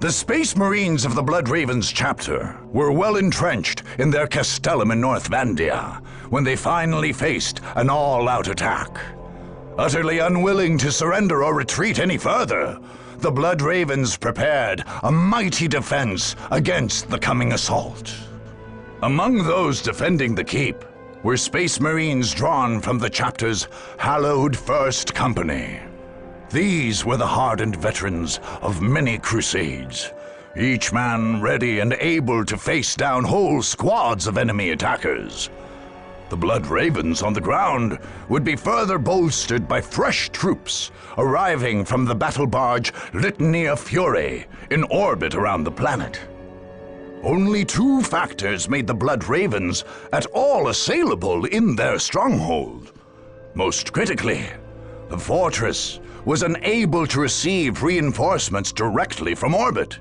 The Space Marines of the Blood Ravens chapter were well entrenched in their castellum in North Vandea when they finally faced an all-out attack. Utterly unwilling to surrender or retreat any further, the Blood Ravens prepared a mighty defense against the coming assault. Among those defending the keep were Space Marines drawn from the chapter's hallowed First Company. These were the hardened veterans of many crusades, each man ready and able to face down whole squads of enemy attackers. The Blood Ravens on the ground would be further bolstered by fresh troops arriving from the battle barge Litania Fury in orbit around the planet. Only two factors made the Blood Ravens at all assailable in their stronghold. Most critically, the fortress was unable to receive reinforcements directly from orbit.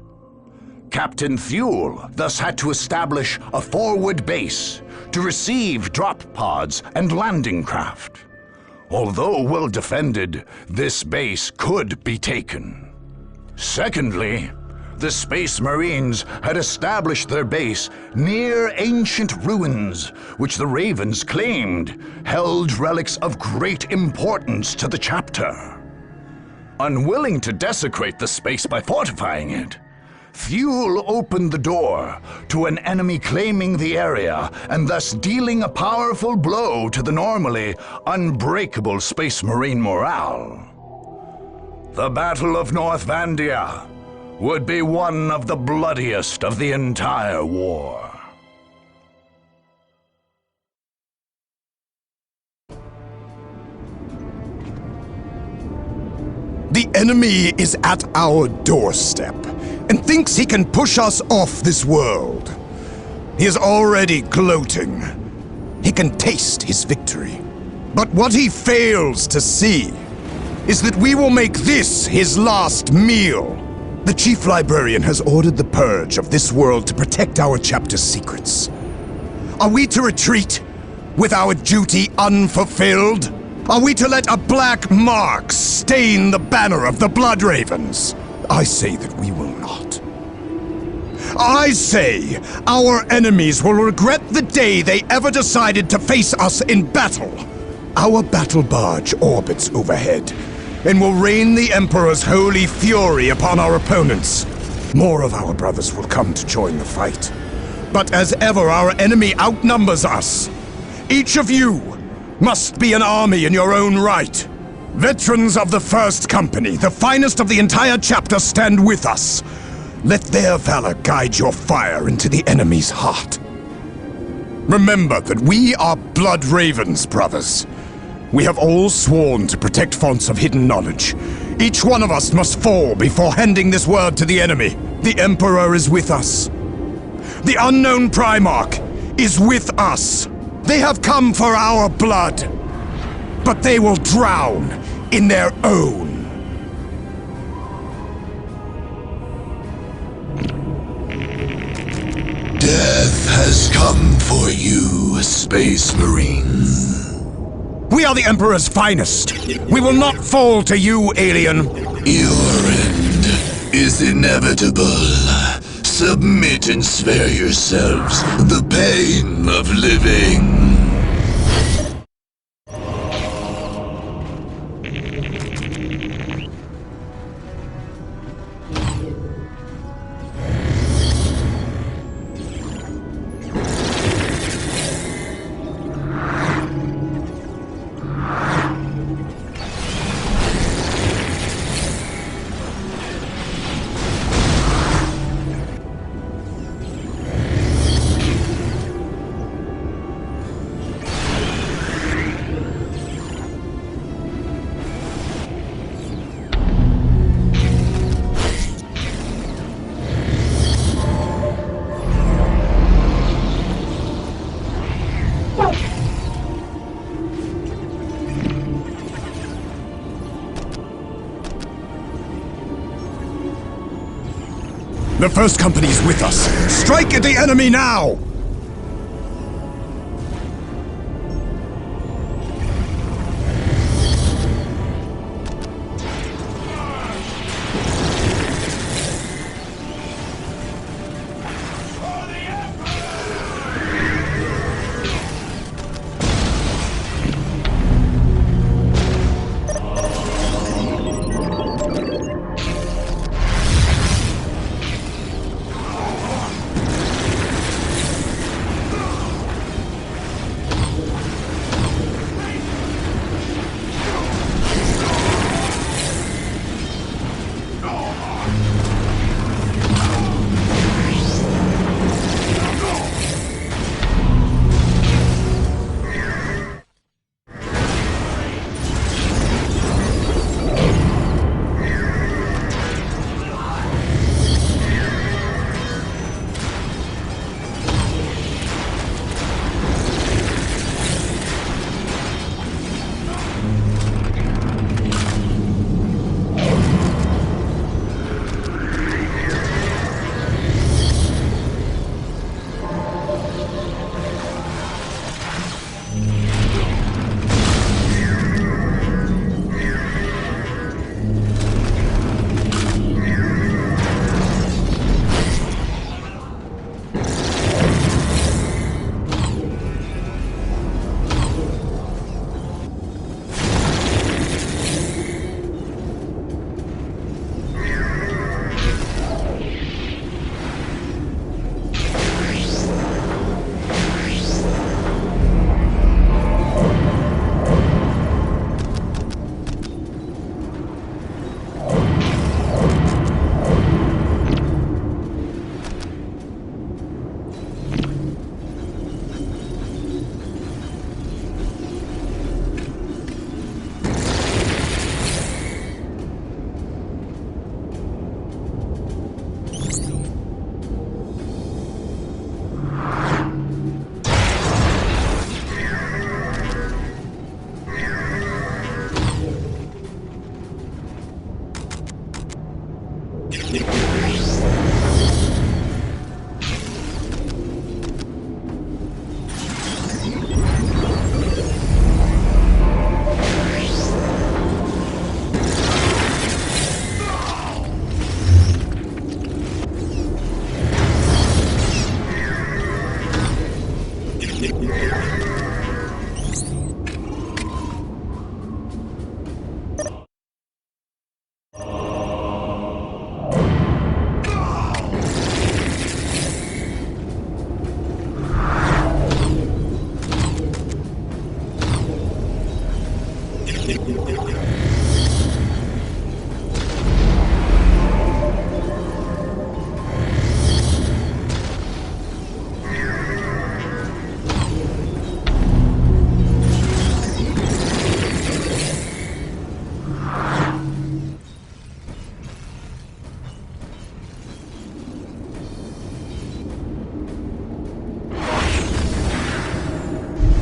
Captain Thule thus had to establish a forward base to receive drop pods and landing craft. Although well defended, this base could be taken. Secondly, the Space Marines had established their base near ancient ruins, which the Ravens claimed held relics of great importance to the chapter. Unwilling to desecrate the space by fortifying it, Thule opened the door to an enemy claiming the area and thus dealing a powerful blow to the normally unbreakable Space Marine morale. The Battle of North Vandea would be one of the bloodiest of the entire war. The enemy is at our doorstep and thinks he can push us off this world. He is already gloating. He can taste his victory. But what he fails to see is that we will make this his last meal. The Chief Librarian has ordered the purge of this world to protect our chapter's secrets. Are we to retreat with our duty unfulfilled? Are we to let a black mark stain the banner of the Blood Ravens? I say that we will not. I say our enemies will regret the day they ever decided to face us in battle. Our battle barge orbits overhead and will rain the Emperor's holy fury upon our opponents. More of our brothers will come to join the fight. But as ever, our enemy outnumbers us. Each of you must be an army in your own right. Veterans of the First Company, the finest of the entire chapter, stand with us. Let their valor guide your fire into the enemy's heart. Remember that we are Blood Ravens, brothers. We have all sworn to protect fonts of hidden knowledge. Each one of us must fall before handing this word to the enemy. The Emperor is with us. The unknown Primarch is with us. They have come for our blood, but they will drown in their own. Death has come for you, Space Marine. We are the Emperor's finest. We will not fall to you, alien. Your end is inevitable. Submit and spare yourselves the pain of living. The First Company is with us. Strike at the enemy now!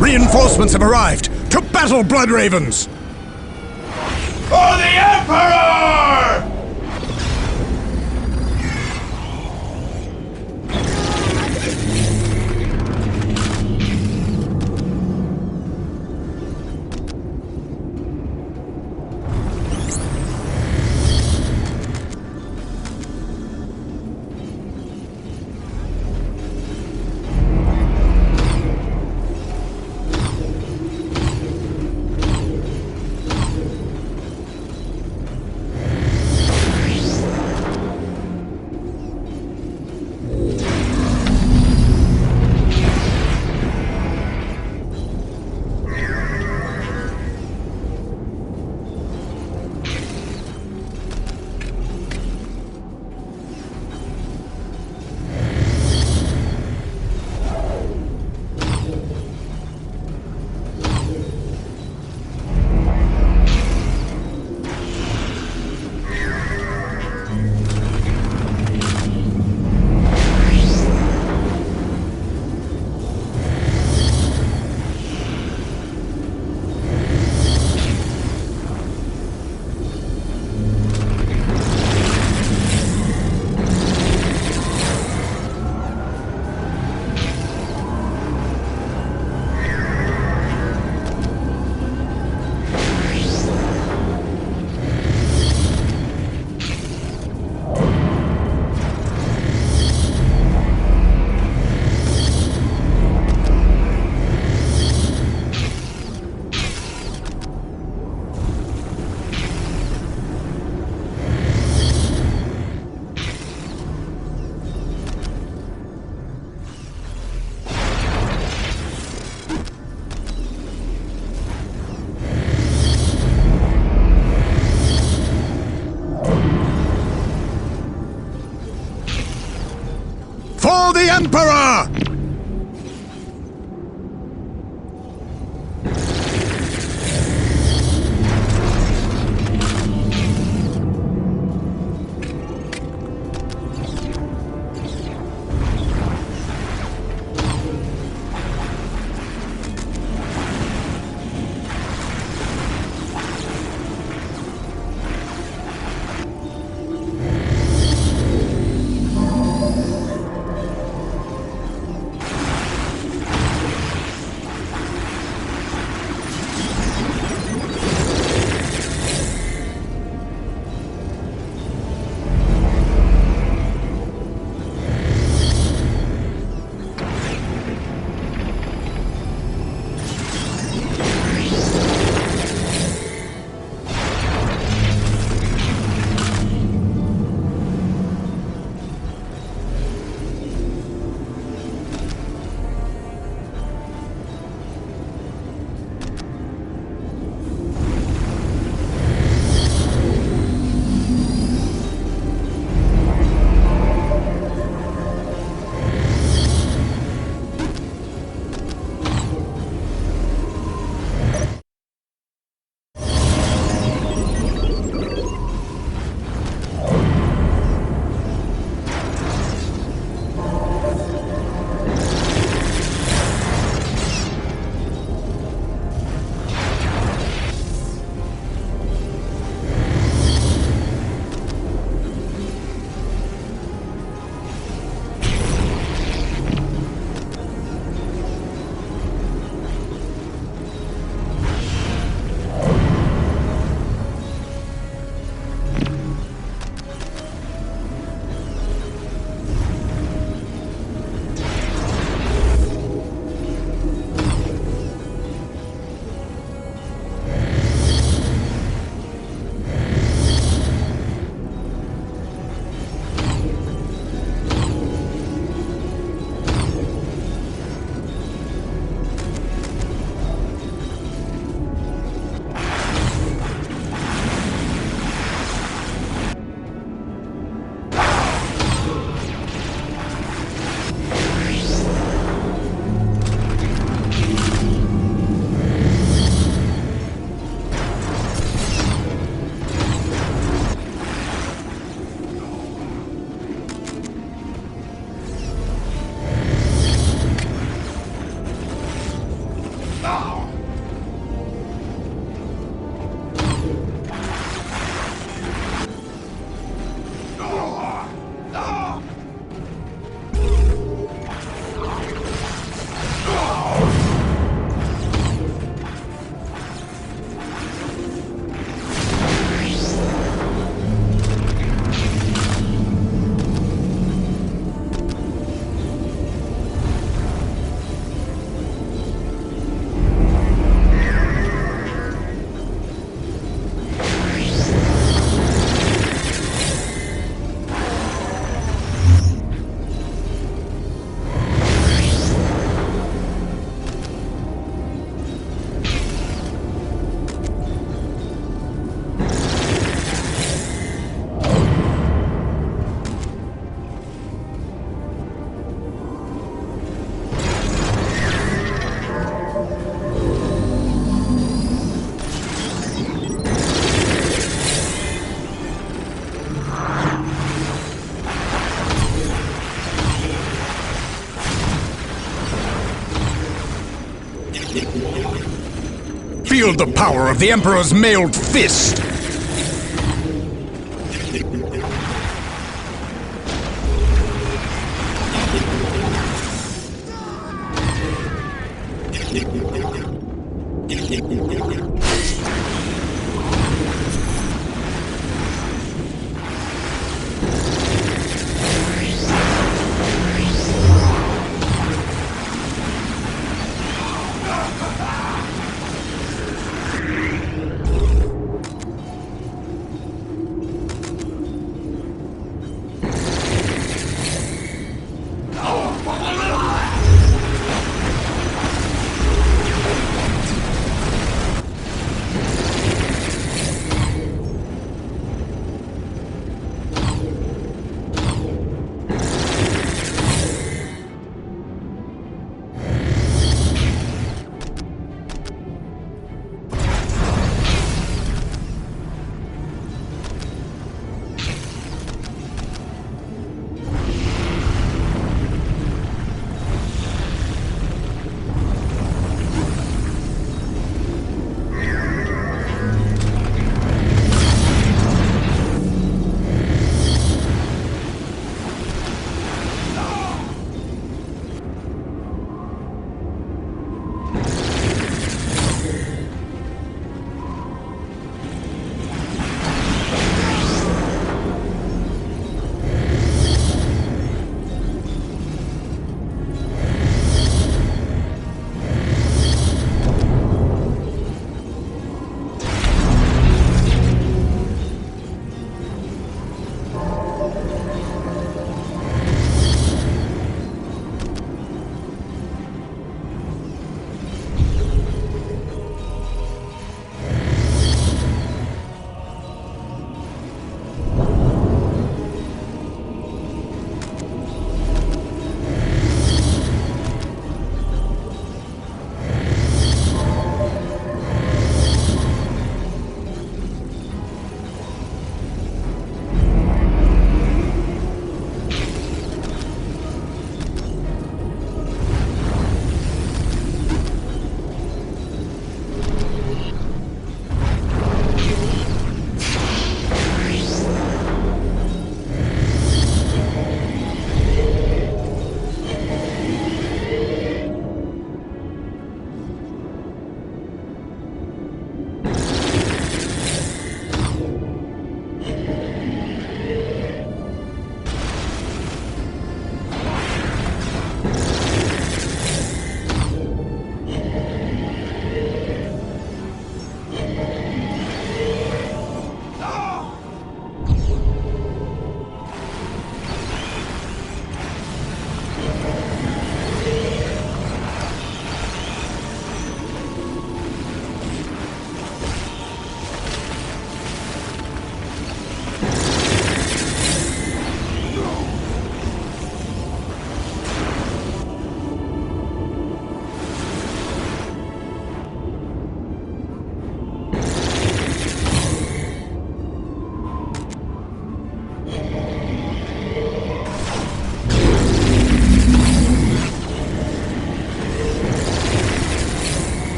Reinforcements have arrived! To battle, Blood Ravens! For the Emperor! Wield the power of the Emperor's mailed fist!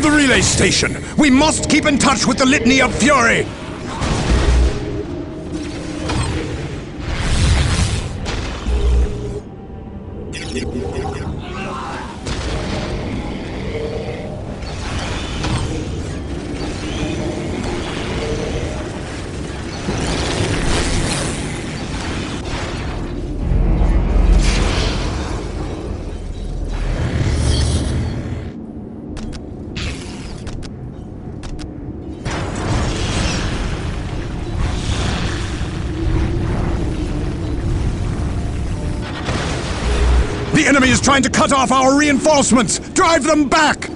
The relay station! We must keep in touch with the Litany of Fury! The enemy is trying to cut off our reinforcements! Drive them back!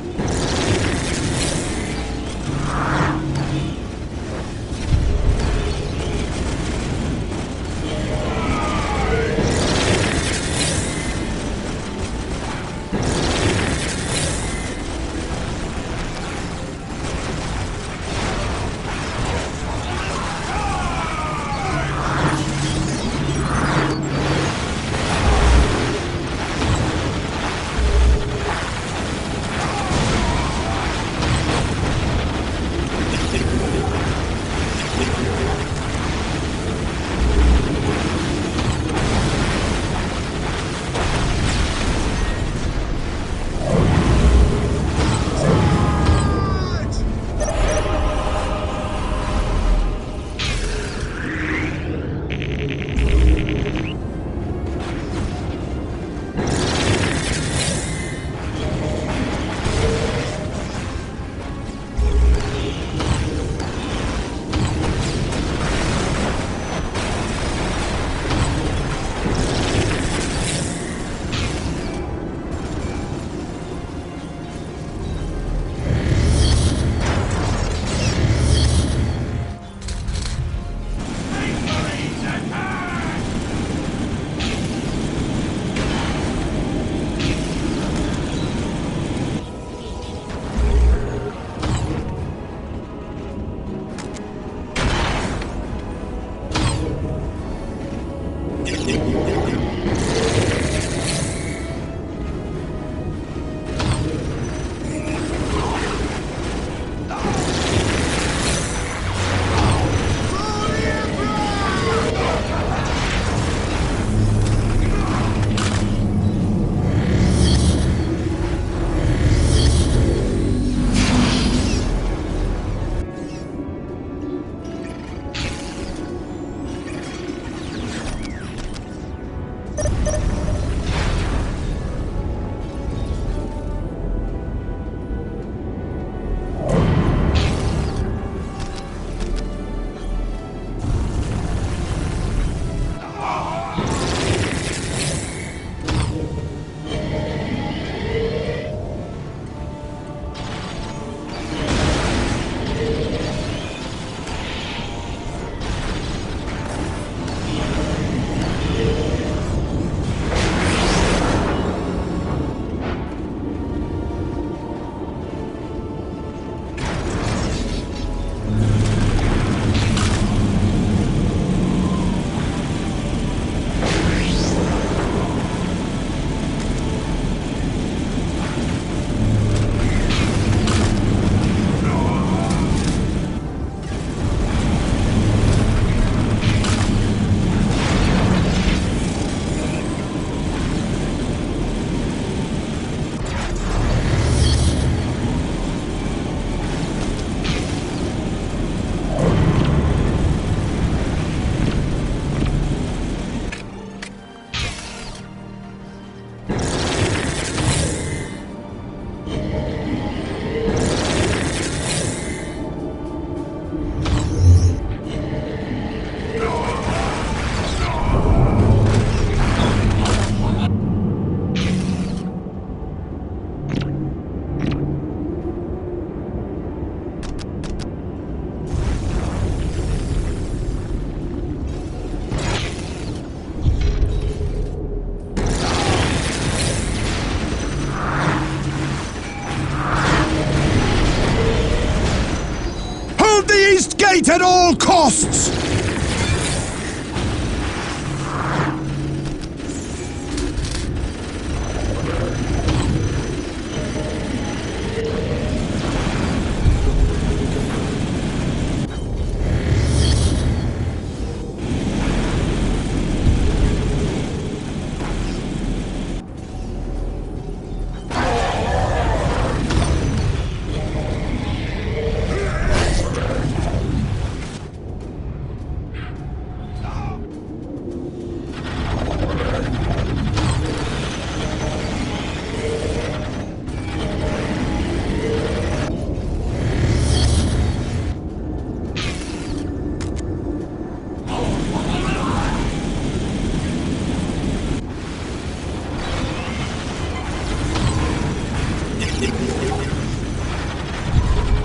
at all costs!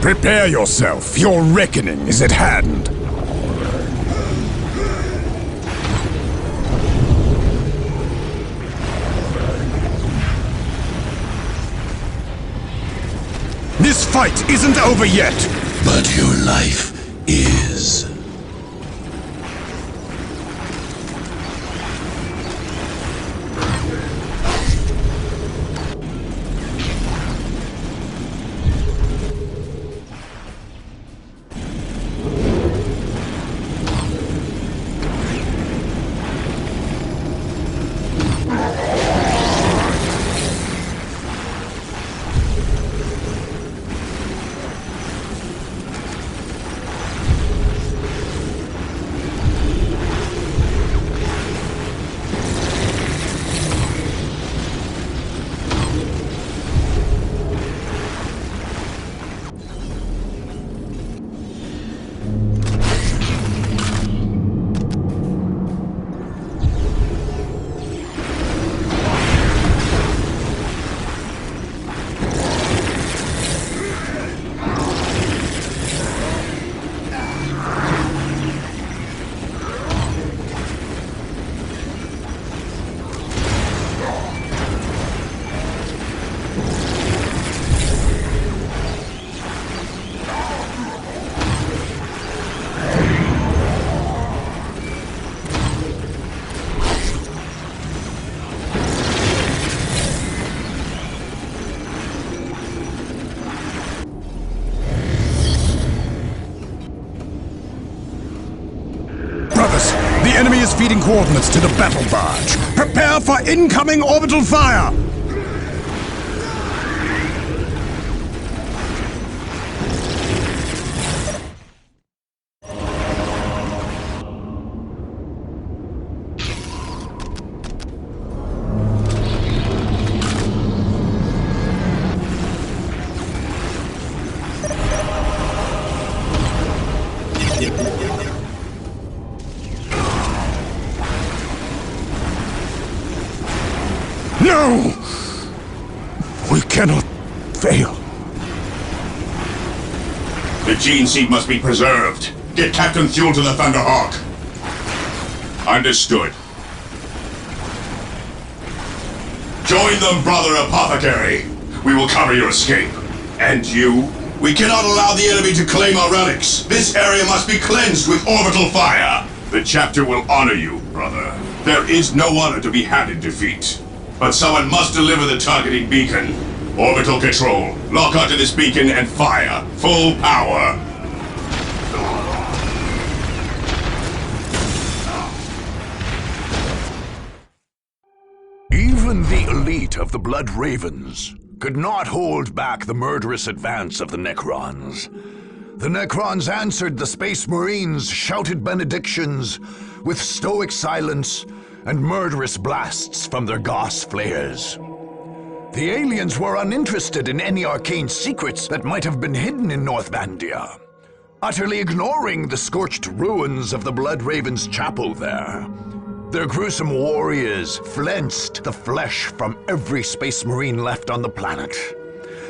Prepare yourself. Your reckoning is at hand. This fight isn't over yet. But your life is. The enemy is feeding coordinates to the battle barge. Prepare for incoming orbital fire! No! We cannot fail. The gene seed must be preserved. Get Captain Fuel to the Thunderhawk. Understood. Join them, Brother Apothecary. We will cover your escape. And you? We cannot allow the enemy to claim our relics. This area must be cleansed with orbital fire. The chapter will honor you, brother. There is no honor to be had in defeat. But someone must deliver the targeting beacon. Orbital control. Lock onto this beacon and fire. Full power. Even the elite of the Blood Ravens could not hold back the murderous advance of the Necrons. The Necrons answered the Space Marines' shouted benedictions with stoic silence and murderous blasts from their Gauss flares. The aliens were uninterested in any arcane secrets that might have been hidden in North Vandea, utterly ignoring the scorched ruins of the Blood Ravens' chapel there. Their gruesome warriors flensed the flesh from every Space Marine left on the planet,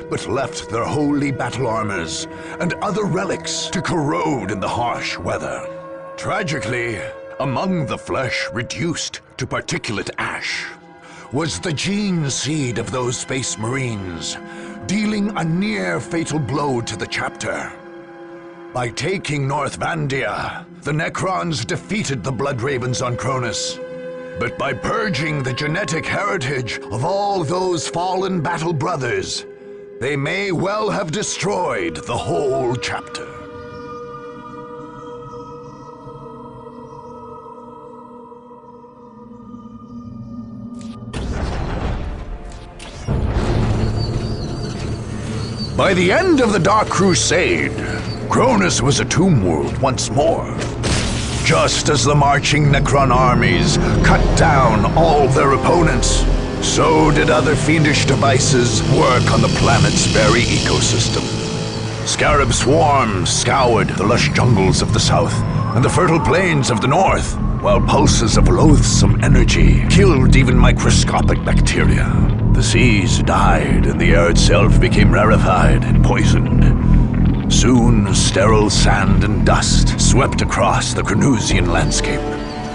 but left their holy battle armors and other relics to corrode in the harsh weather. Tragically, among the flesh reduced to particulate ash was the gene seed of those Space Marines, dealing a near-fatal blow to the chapter. By taking North Vandea, the Necrons defeated the Blood Ravens on Cronus. But by purging the genetic heritage of all those fallen battle brothers, they may well have destroyed the whole chapter. By the end of the Dark Crusade, Cronus was a tomb world once more. Just as the marching Necron armies cut down all their opponents, so did other fiendish devices work on the planet's very ecosystem. Scarab swarms scoured the lush jungles of the south and the fertile plains of the north, while pulses of loathsome energy killed even microscopic bacteria. The seas died and the air itself became rarefied and poisoned. Soon, sterile sand and dust swept across the Cronusian landscape,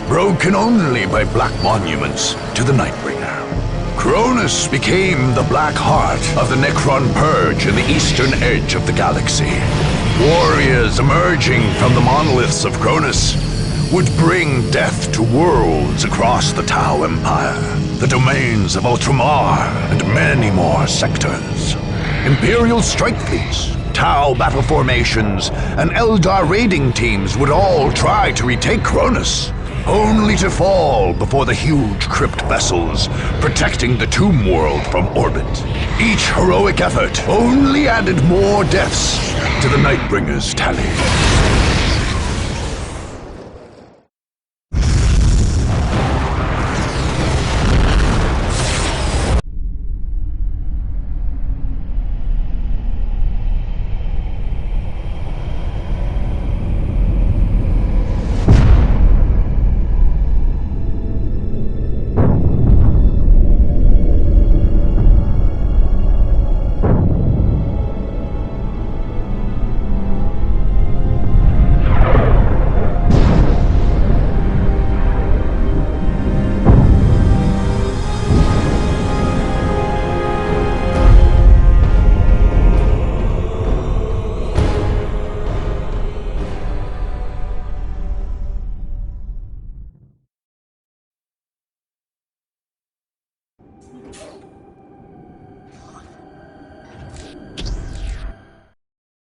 broken only by black monuments to the Nightbringer. Cronus became the black heart of the Necron Purge in the eastern edge of the galaxy. Warriors emerging from the monoliths of Cronus would bring death to worlds across the Tau Empire, the domains of Ultramar, and many more sectors. Imperial strike fleets, Tau battle formations, and Eldar raiding teams would all try to retake Cronus, only to fall before the huge crypt vessels protecting the Tomb World from orbit. Each heroic effort only added more deaths to the Nightbringer's tally.